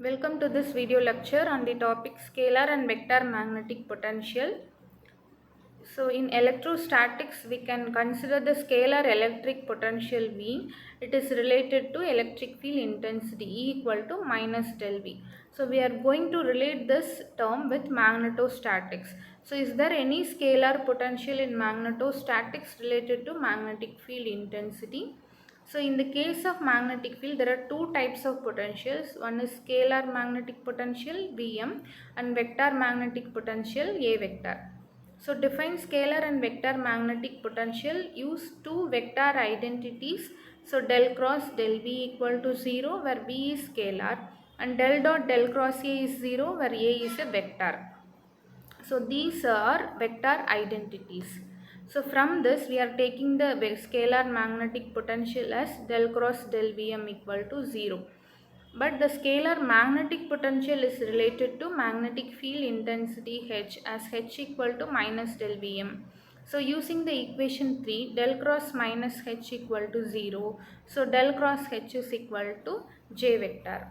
Welcome to this video lecture on the topic scalar and vector magnetic potential. So in electrostatics, we can consider the scalar electric potential V. It is related to electric field intensity E equal to minus del V. So we are going to relate this term with magnetostatics. So is there any scalar potential in magnetostatics related to magnetic field intensity? So in the case of magnetic field, there are two types of potentials. One is scalar magnetic potential Vm and vector magnetic potential A vector. So define scalar and vector magnetic potential. Use two vector identities. So del cross del V equal to 0 where V is scalar and del dot del cross A is 0 where A is a vector. So these are vector identities. So from this we are taking the scalar magnetic potential as del cross del Vm equal to 0. But the scalar magnetic potential is related to magnetic field intensity H as H equal to minus del Vm. So using the equation 3, del cross minus H equal to 0. So del cross H is equal to J vector.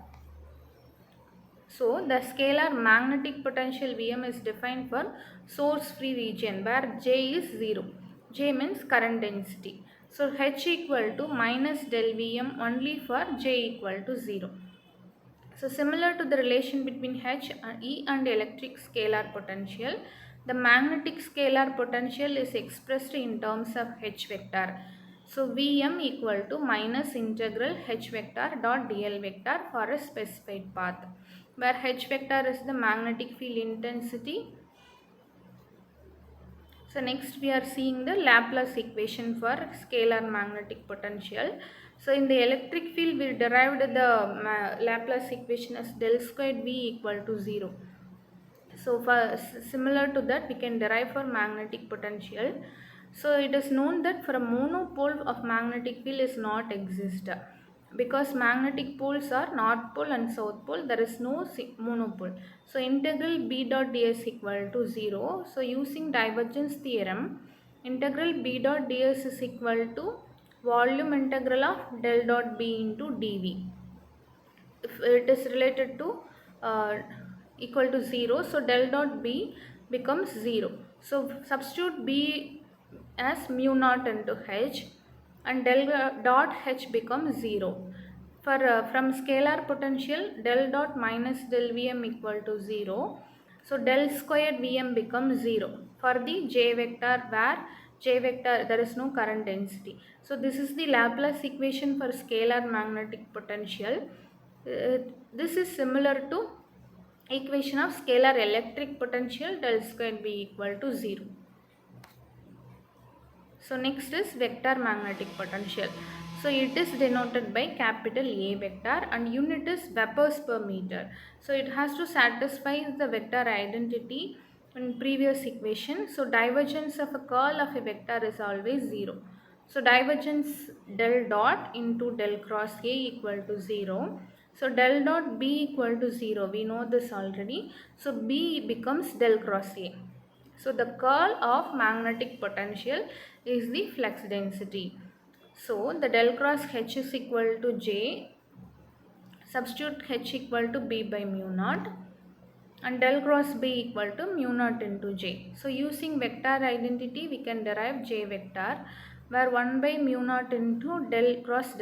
So the scalar magnetic potential Vm is defined for source free region where J is 0. J means current density. So H equal to minus del Vm only for J equal to 0. So similar to the relation between H and E and electric scalar potential, the magnetic scalar potential is expressed in terms of H vector. So Vm equal to minus integral H vector dot dl vector for a specified path, where H vector is the magnetic field intensity. So next we are seeing the Laplace equation for scalar magnetic potential. So in the electric field we derived the Laplace equation as del squared V equal to 0. So for similar to that we can derive for magnetic potential. So it is known that for a monopole of magnetic field is not exist. Because magnetic poles are north pole and south pole, there is no monopole. So integral B dot ds equal to 0. So using divergence theorem, integral B dot ds is equal to volume integral of del dot B into dV. If it is related to uh, equal to 0, so del dot B becomes 0. So substitute B as mu naught into H and del dot H becomes 0. For from scalar potential, del dot minus del Vm equal to 0. So del squared Vm becomes 0 for the J vector where J vector there is no current density. So this is the Laplace equation for scalar magnetic potential. This is similar to equation of scalar electric potential del squared V equal to 0. So next is vector magnetic potential. So it is denoted by capital A vector and unit is Weber's per meter. So it has to satisfy the vector identity in previous equation. So divergence of a curl of a vector is always 0. So divergence del dot into del cross A equal to 0. So del dot B equal to 0. We know this already. So B becomes del cross A. So the curl of magnetic potential is the flux density. So the del cross H is equal to J. Substitute H equal to B by mu naught and del cross B equal to mu naught into J. So using vector identity we can derive J vector where 1 by mu naught into del cross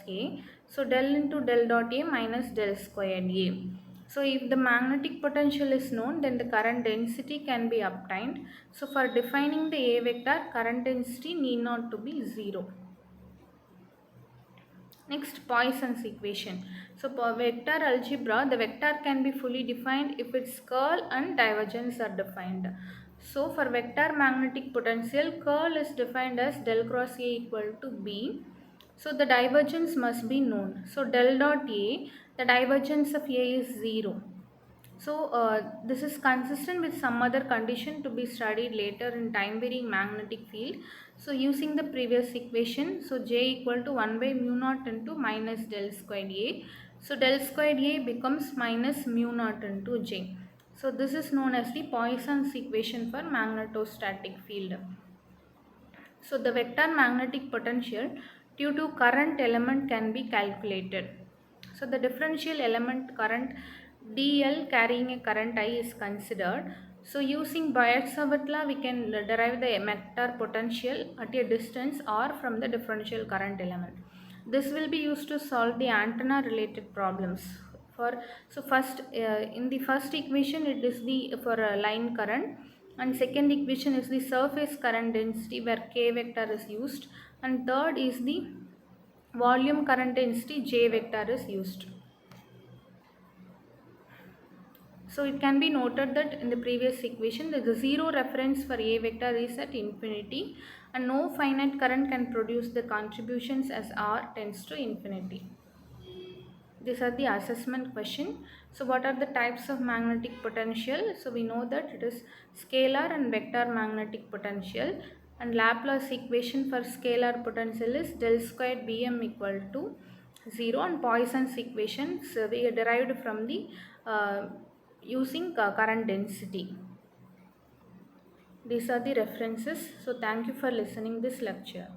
A. So del into del dot A minus del squared A. So if the magnetic potential is known, then the current density can be obtained. So for defining the A vector, current density need not to be 0. Next, Poisson's equation. So for vector algebra, the vector can be fully defined if its curl and divergence are defined. So for vector magnetic potential, curl is defined as del cross A equal to B. So the divergence must be known. So del dot A, the divergence of A is 0. So this is consistent with some other condition to be studied later in time varying magnetic field. So using the previous equation, so J equal to 1 by mu naught into minus del squared A. So del squared A becomes minus mu naught into J. So this is known as the Poisson's equation for magnetostatic field. So the vector magnetic potential due to current element can be calculated. So the differential element current dl carrying a current I is considered. So using Biot-Savart law, we can derive the vector potential at a distance or from the differential current element. This will be used to solve the antenna related problems. For so first in the first equation it is the for a line current, and second equation is the surface current density where k vector is used, and third is the volume current density J vector is used. So it can be noted that in the previous equation the zero reference for A vector is at infinity, and no finite current can produce the contributions as R tends to infinity. These are the assessment question. So what are the types of magnetic potential? So we know that it is scalar and vector magnetic potential, and Laplace equation for scalar potential is del squared Bm equal to 0, and Poisson's equation so we derived from the using current density. These are the references. So thank you for listening this lecture.